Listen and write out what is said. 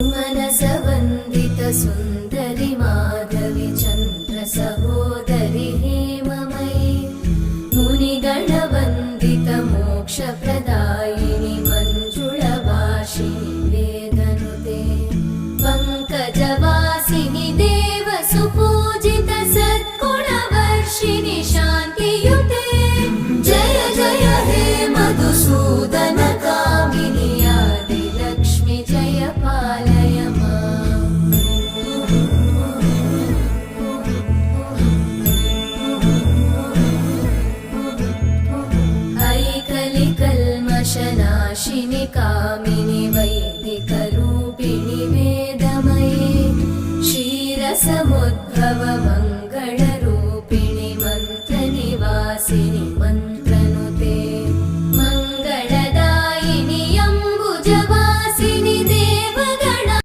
मनसवन्दित सुन्दरि माधवि चन्द्र सहोदरि हेममयि मुनिगणवन्दित मोक्षप्रदायिनि मञ्जुळभाषिणि वेदनुते पङ्कजवासिनि देवसुपूजित सद्गुणवर्षिणि शान्तियुते जय जय हे मधुसूदन कामिनि आदिलक्ष्मि जय पालय माम्। ऐकलिकल्मषनाशिनि कामिनि वैदिकरूपिणि वेदमये क्षीरसमुद्र